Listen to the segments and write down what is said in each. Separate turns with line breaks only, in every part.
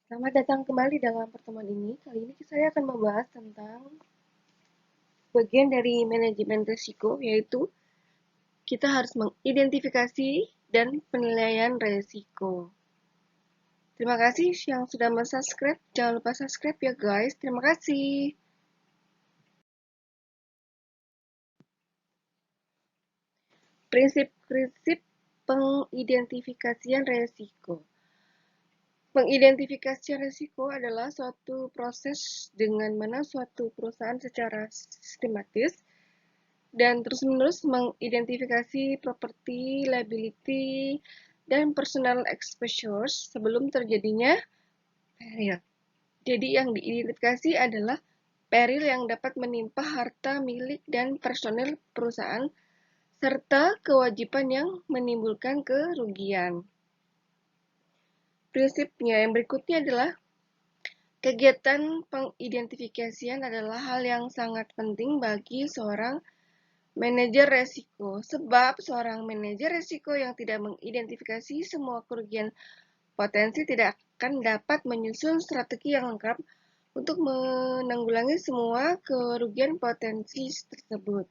Selamat datang kembali dalam pertemuan ini. Kali ini saya akan membahas tentang bagian dari manajemen risiko, yaitu kita harus mengidentifikasi dan penilaian risiko. Terima kasih yang sudah subscribe. Jangan lupa subscribe ya guys. Terima kasih. Prinsip-prinsip pengidentifikasian risiko. Pengidentifikasian risiko adalah suatu proses dengan mana suatu perusahaan secara sistematis dan terus-menerus mengidentifikasi properti, liability, dan personal exposures sebelum terjadinya peril. Jadi yang diidentifikasi adalah peril yang dapat menimpa harta milik dan personil perusahaan serta kewajiban yang menimbulkan kerugian. Prinsipnya yang berikutnya adalah kegiatan pengidentifikasian adalah hal yang sangat penting bagi seorang manajer resiko, sebab seorang manajer resiko yang tidak mengidentifikasi semua kerugian potensi tidak akan dapat menyusun strategi yang lengkap untuk menanggulangi semua kerugian potensi tersebut.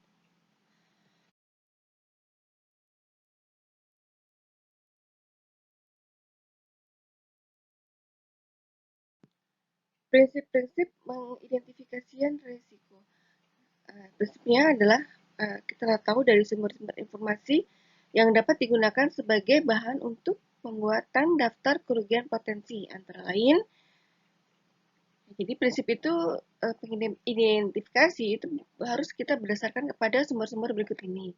Prinsip-prinsip mengidentifikasian risiko. Prinsipnya adalah kita tahu dari sumber-sumber informasi yang dapat digunakan sebagai bahan untuk pembuatan daftar kerugian potensi, antara lain. Jadi prinsip itu identifikasi itu harus kita berdasarkan kepada sumber-sumber berikut ini.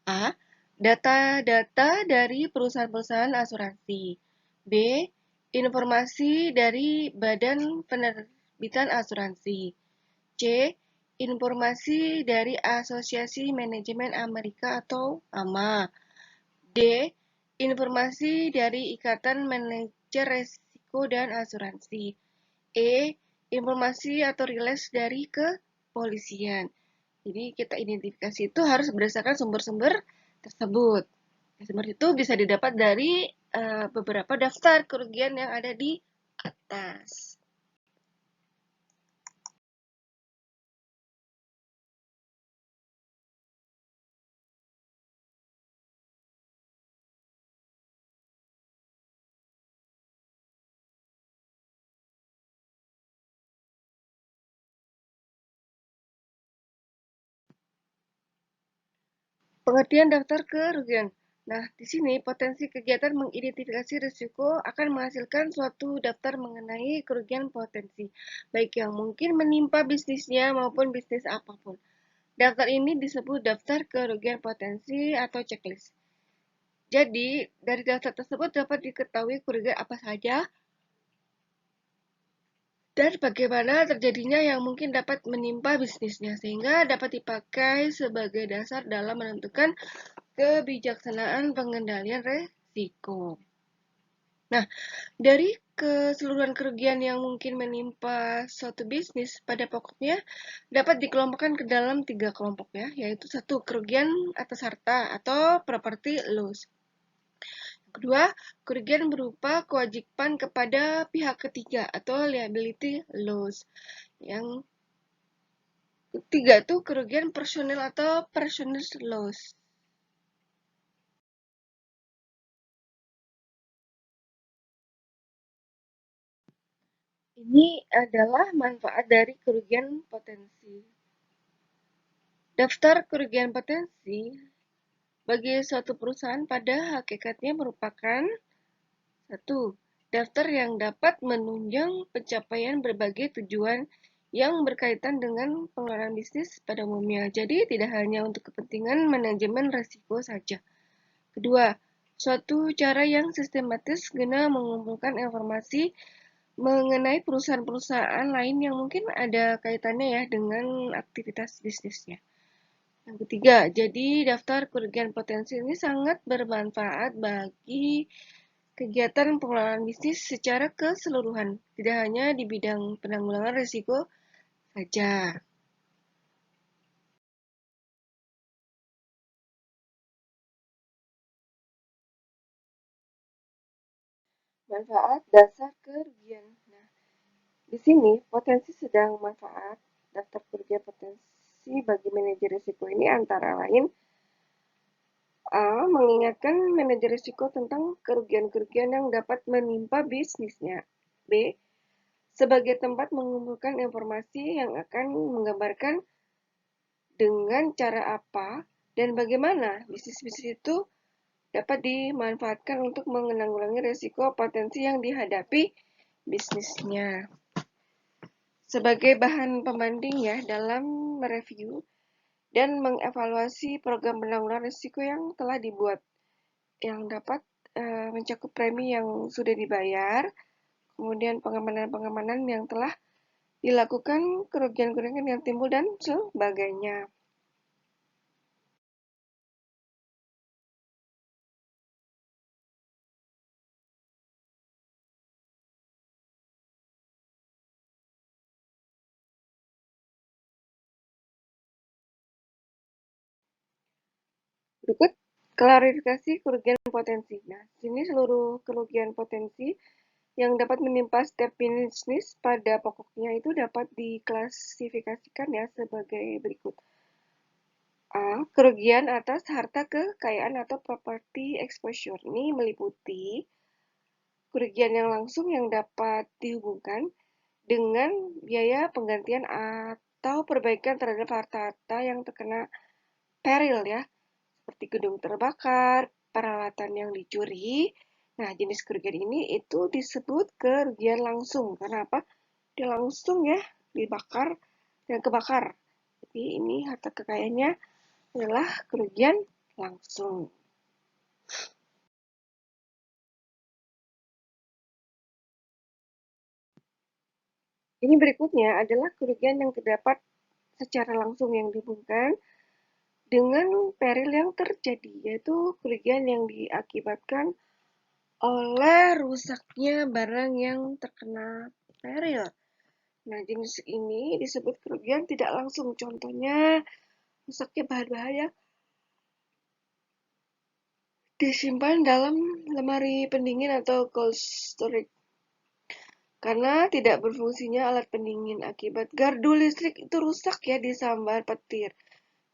A. Data-data dari perusahaan-perusahaan asuransi. B. Informasi dari Badan Penerbitan Asuransi. C. Informasi dari Asosiasi Manajemen Amerika atau AMA. D. Informasi dari Ikatan Manajer Risiko dan Asuransi. E. Informasi atau rilis dari kepolisian. Jadi kita identifikasi itu harus berdasarkan sumber-sumber tersebut. Sumber itu bisa didapat dari beberapa daftar kerugian yang ada di atas. Pengertian daftar kerugian. Nah, di sini potensi kegiatan mengidentifikasi risiko akan menghasilkan suatu daftar mengenai kerugian potensi, baik yang mungkin menimpa bisnisnya maupun bisnis apapun. Daftar ini disebut daftar kerugian potensi atau checklist. Jadi, dari daftar tersebut dapat diketahui kerugian apa saja dan bagaimana terjadinya yang mungkin dapat menimpa bisnisnya, sehingga dapat dipakai sebagai dasar dalam menentukan kebijaksanaan pengendalian resiko. Nah, dari keseluruhan kerugian yang mungkin menimpa suatu bisnis, pada pokoknya dapat dikelompokkan ke dalam 3 kelompok ya, yaitu 1. Kerugian atas harta atau property loss. Kedua, kerugian berupa kewajiban kepada pihak ketiga atau liability loss. Yang ketiga itu kerugian personil atau personal loss. Ini adalah manfaat dari kerugian potensi. Daftar kerugian potensi bagi suatu perusahaan pada hakikatnya merupakan 1. Daftar yang dapat menunjang pencapaian berbagai tujuan yang berkaitan dengan pengelolaan bisnis pada umumnya. Jadi tidak hanya untuk kepentingan manajemen risiko saja. Kedua, suatu cara yang sistematis guna mengumpulkan informasi mengenai perusahaan-perusahaan lain yang mungkin ada kaitannya ya dengan aktivitas bisnisnya. Yang ketiga, jadi daftar kerugian potensi ini sangat bermanfaat bagi kegiatan pengelolaan bisnis secara keseluruhan, tidak hanya di bidang penanggulangan risiko saja. Manfaat dasar kerugian. Nah, Di sini, potensi sedang manfaat daftar kerugian potensi bagi manajer risiko ini antara lain A. Mengingatkan manajer risiko tentang kerugian-kerugian yang dapat menimpa bisnisnya. B. Sebagai tempat mengumpulkan informasi yang akan menggambarkan dengan cara apa dan bagaimana bisnis-bisnis itu dapat dimanfaatkan untuk menanggulangi risiko potensi yang dihadapi bisnisnya. Sebagai bahan pembanding ya dalam mereview dan mengevaluasi program penanggulangan risiko yang telah dibuat, yang dapat mencakup premi yang sudah dibayar, kemudian pengamanan-pengamanan yang telah dilakukan, kerugian-kerugian yang timbul, dan sebagainya. Berikut klarifikasi kerugian potensi. Nah, sini seluruh kerugian potensi yang dapat menimpa setiap bisnis pada pokoknya itu dapat diklasifikasikan ya sebagai berikut. A. Kerugian atas harta kekayaan atau property exposure. Ini meliputi kerugian yang langsung yang dapat dihubungkan dengan biaya penggantian atau perbaikan terhadap harta-harta yang terkena peril ya, seperti gedung terbakar, peralatan yang dicuri. Nah, jenis kerugian ini itu disebut kerugian langsung. Karena apa? Dia langsung ya dibakar dan kebakar. Jadi ini harta kekayaannya adalah kerugian langsung. Ini berikutnya adalah kerugian yang terdapat secara langsung yang dihubungkan dengan peril yang terjadi, yaitu kerugian yang diakibatkan oleh rusaknya barang yang terkena peril. Nah, jenis ini disebut kerugian tidak langsung. Contohnya, rusaknya bahan bahaya disimpan dalam lemari pendingin atau cold storage karena tidak berfungsinya alat pendingin akibat gardu listrik itu rusak ya disambar petir.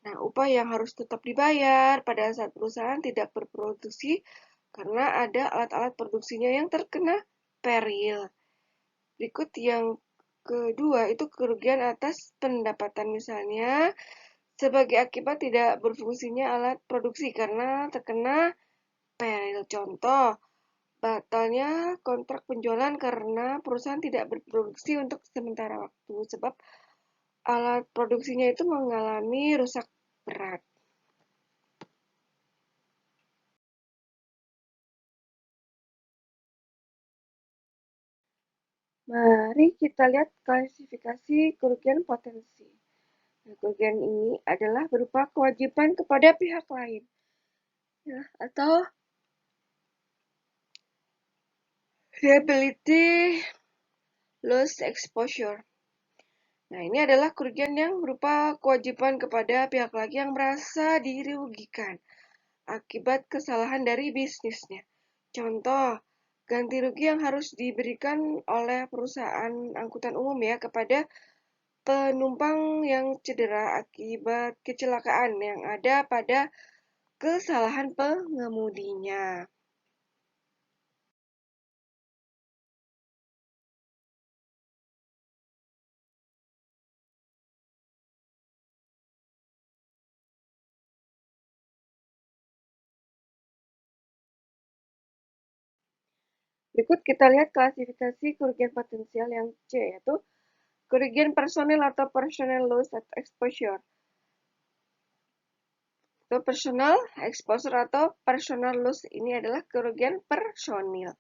Nah, upah yang harus tetap dibayar pada saat perusahaan tidak berproduksi karena ada alat-alat produksinya yang terkena peril. Berikut yang kedua itu kerugian atas pendapatan, misalnya sebagai akibat tidak berfungsinya alat produksi karena terkena peril. Contoh, batalnya kontrak penjualan karena perusahaan tidak berproduksi untuk sementara waktu sebab alat produksinya itu mengalami rusak berat. Mari kita lihat klasifikasi kerugian potensi. Nah, kerugian ini adalah berupa kewajiban kepada pihak lain, ya, atau liability loss exposure. Nah, ini adalah kerugian yang berupa kewajiban kepada pihak lain yang merasa dirugikan akibat kesalahan dari bisnisnya. Contoh, ganti rugi yang harus diberikan oleh perusahaan angkutan umum ya kepada penumpang yang cedera akibat kecelakaan yang ada pada kesalahan pengemudinya. Berikut kita lihat klasifikasi kerugian potensial yang C, yaitu kerugian personil atau personal loss exposure. Atau personal exposure atau personal loss ini adalah kerugian personil.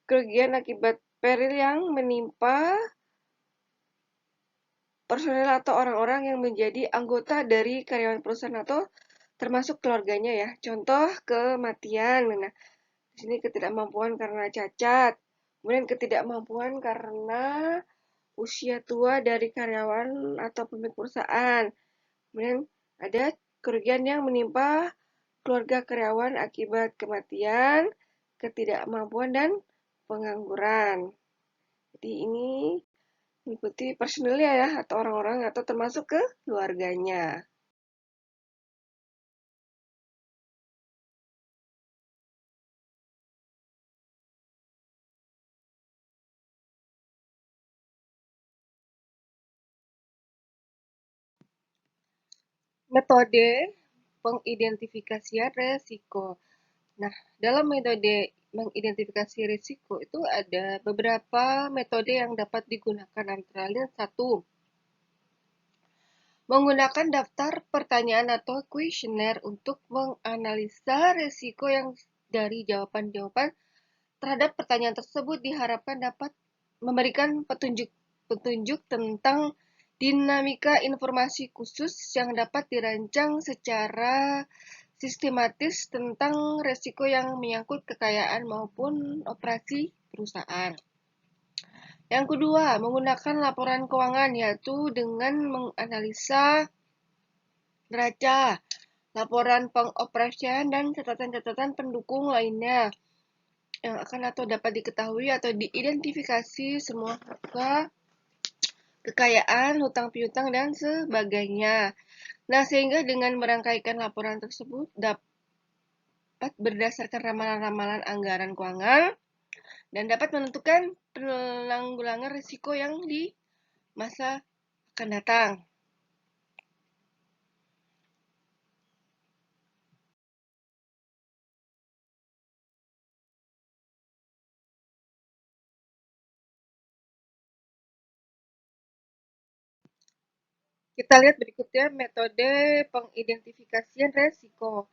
Kerugian akibat peril yang menimpa personel atau orang-orang yang menjadi anggota dari karyawan perusahaan atau termasuk keluarganya ya. Contoh kematian. Nah, di sini ketidakmampuan karena cacat. Kemudian ketidakmampuan karena usia tua dari karyawan atau pemilik perusahaan. Kemudian ada kerugian yang menimpa keluarga karyawan akibat kematian, ketidakmampuan, dan pengangguran. Jadi ini meliputi personilnya ya, atau orang-orang atau termasuk ke keluarganya. Metode pengidentifikasian resiko. Nah, dalam metode mengidentifikasi risiko itu ada beberapa metode yang dapat digunakan, antara lain satu, menggunakan daftar pertanyaan atau kuesioner untuk menganalisa risiko yang dari jawaban-jawaban terhadap pertanyaan tersebut diharapkan dapat memberikan petunjuk tentang dinamika informasi khusus yang dapat dirancang secara sistematis tentang risiko yang menyangkut kekayaan maupun operasi perusahaan. Yang kedua, menggunakan laporan keuangan, yaitu dengan menganalisa neraca, laporan pengoperasian, dan catatan-catatan pendukung lainnya yang akan atau dapat diketahui atau diidentifikasi semua harga, kekayaan, hutang piutang, dan sebagainya. Nah, sehingga dengan merangkaikan laporan tersebut dapat berdasarkan ramalan-ramalan anggaran keuangan dan dapat menentukan penanggulangan risiko yang di masa akan datang. Kita lihat berikutnya metode pengidentifikasian risiko.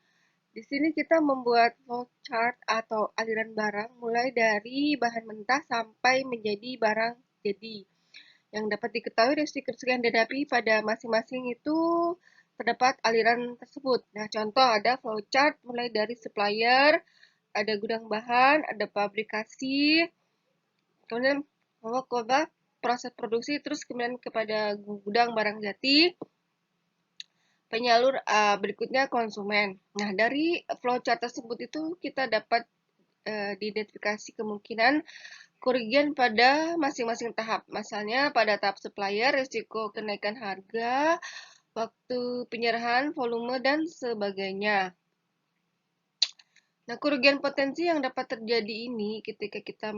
Di sini kita membuat flowchart atau aliran barang mulai dari bahan mentah sampai menjadi barang jadi. Yang dapat diketahui risiko-risiko yang dihadapi pada masing-masing itu terdapat aliran tersebut. Nah, contoh ada flowchart mulai dari supplier, ada gudang bahan, ada pabrikasi, kemudian proses produksi, terus kemudian kepada gudang barang jadi, penyalur, berikutnya konsumen. Nah, dari flowchart tersebut itu kita dapat diidentifikasi kemungkinan kerugian pada masing-masing tahap. Misalnya pada tahap supplier, risiko kenaikan harga, waktu penyerahan, volume, dan sebagainya. Nah, kerugian potensi yang dapat terjadi ini ketika kita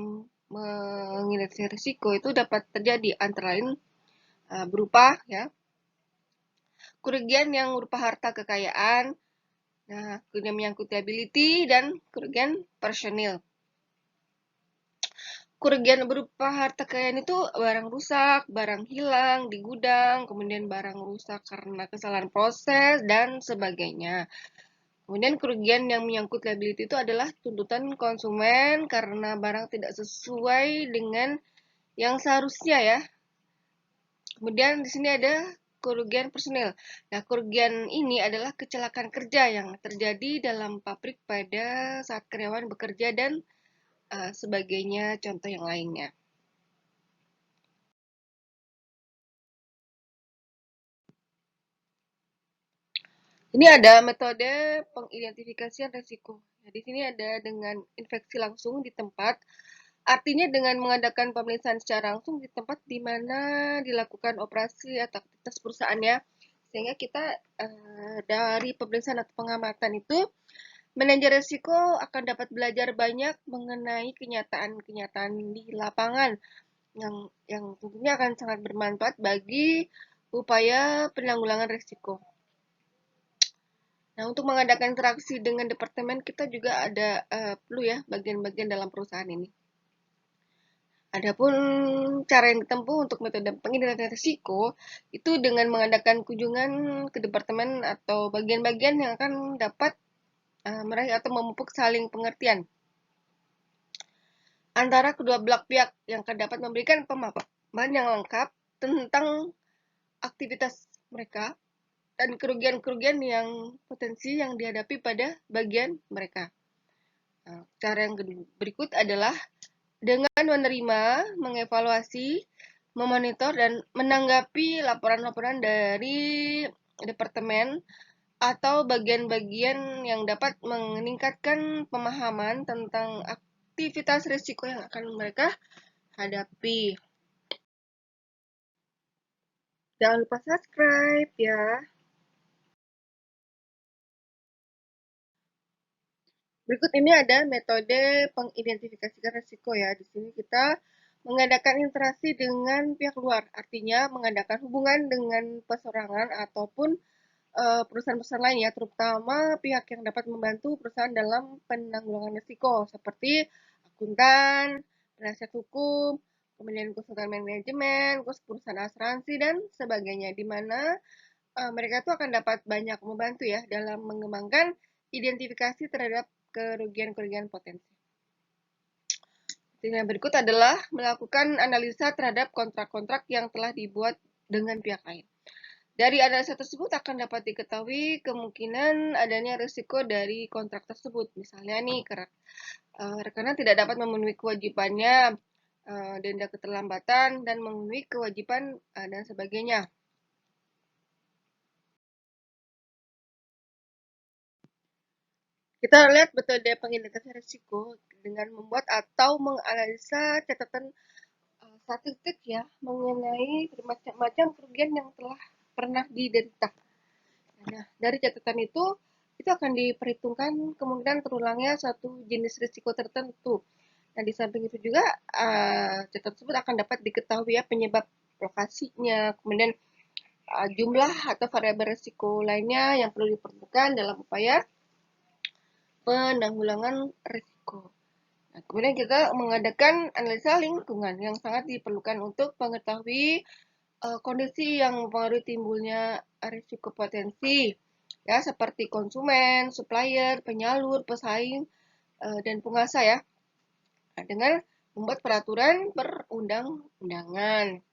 mengidentifikasi risiko itu dapat terjadi antara lain berupa ya kerugian yang berupa harta kekayaan, nah kerugian menyangkut liability, dan kerugian personil. Kerugian berupa harta kekayaan itu barang rusak, barang hilang di gudang, kemudian barang rusak karena kesalahan proses, dan sebagainya. Kemudian kerugian yang menyangkut liability itu adalah tuntutan konsumen karena barang tidak sesuai dengan yang seharusnya ya. Kemudian di sini ada kerugian personil. Nah, kerugian ini adalah kecelakaan kerja yang terjadi dalam pabrik pada saat karyawan bekerja dan sebagainya, contoh yang lainnya. Ini ada metode pengidentifikasian risiko. Nah, di sini ada dengan infeksi langsung di tempat, artinya dengan mengadakan pemeriksaan secara langsung di tempat di mana dilakukan operasi atau aktivitas perusahaannya, sehingga kita dari pemeriksaan atau pengamatan itu, manajer risiko akan dapat belajar banyak mengenai kenyataan-kenyataan di lapangan yang tentunya akan sangat bermanfaat bagi upaya penanggulangan risiko. Nah, untuk mengadakan interaksi dengan departemen kita juga ada perlu ya bagian-bagian dalam perusahaan ini. Adapun cara yang ditempuh untuk metode pengidentifikasian risiko itu dengan mengadakan kunjungan ke departemen atau bagian-bagian yang akan dapat meraih atau memupuk saling pengertian antara kedua belah pihak yang akan dapat memberikan pemahaman yang lengkap tentang aktivitas mereka dan kerugian-kerugian yang potensi yang dihadapi pada bagian mereka. Nah, cara yang berikut adalah dengan menerima, mengevaluasi, memonitor, dan menanggapi laporan-laporan dari departemen atau bagian-bagian yang dapat meningkatkan pemahaman tentang aktivitas risiko yang akan mereka hadapi. Jangan lupa subscribe ya. Berikut ini ada metode pengidentifikasikan risiko ya. Di sini kita mengadakan interaksi dengan pihak luar, artinya mengadakan hubungan dengan perorangan ataupun perusahaan-perusahaan lain ya, terutama pihak yang dapat membantu perusahaan dalam penanggulangan risiko seperti akuntan, penasihat hukum, kemudian konsultan manajemen, terus perusahaan asuransi dan sebagainya, di mana mereka itu akan dapat banyak membantu ya dalam mengembangkan identifikasi terhadap kerugian-kerugian potensi. Yang berikut adalah melakukan analisa terhadap kontrak-kontrak yang telah dibuat dengan pihak lain. Dari analisa tersebut akan dapat diketahui kemungkinan adanya risiko dari kontrak tersebut. Misalnya nih, rekanan tidak dapat memenuhi kewajibannya, denda keterlambatan, dan memenuhi kewajiban dan sebagainya. Kita lihat metode pengidentifikasi risiko dengan membuat atau menganalisa catatan statistik ya mengenai bermacam-macam kerugian yang telah pernah diderita. Nah, dari catatan itu akan diperhitungkan kemungkinan terulangnya suatu jenis risiko tertentu. Nah, di samping itu juga catatan tersebut akan dapat diketahui ya penyebab lokasinya, kemudian jumlah atau variabel risiko lainnya yang perlu diperlukan dalam upaya penanggulangan risiko. Nah, kemudian kita mengadakan analisa lingkungan yang sangat diperlukan untuk mengetahui kondisi yang mempengaruhi timbulnya risiko potensi, ya seperti konsumen, supplier, penyalur, pesaing, dan penguasa ya, nah, dengan membuat peraturan perundang-undangan.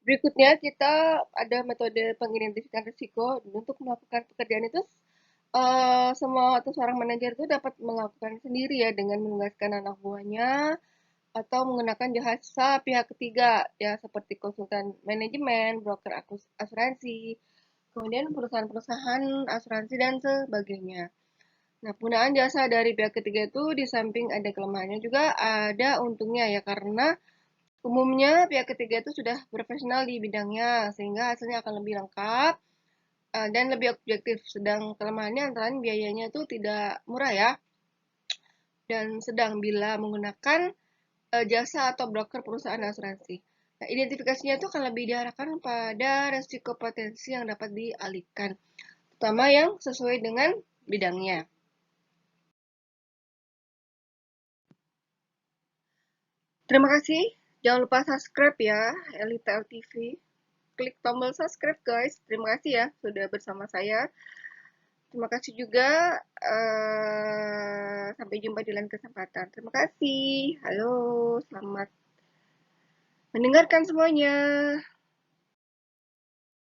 Berikutnya kita ada metode pengidentifikasi risiko. Untuk melakukan pekerjaan itu semua atau seorang manajer itu dapat melakukan sendiri ya dengan menugaskan anak buahnya atau menggunakan jasa pihak ketiga ya seperti konsultan manajemen, broker asuransi, kemudian perusahaan-perusahaan asuransi dan sebagainya. Nah, penggunaan jasa dari pihak ketiga itu di samping ada kelemahannya juga ada untungnya ya karena umumnya pihak ketiga itu sudah profesional di bidangnya sehingga hasilnya akan lebih lengkap dan lebih objektif. Sedang kelemahannya antara lain biayanya itu tidak murah ya dan sedang bila menggunakan jasa atau broker perusahaan asuransi. Nah, identifikasinya itu akan lebih diarahkan pada resiko potensi yang dapat dialihkan, terutama yang sesuai dengan bidangnya. Terima kasih. Jangan lupa subscribe ya, Elita LTV. Klik tombol subscribe guys. Terima kasih ya sudah bersama saya. Terima kasih juga. Sampai jumpa di lain kesempatan. Terima kasih. Halo, selamat mendengarkan semuanya.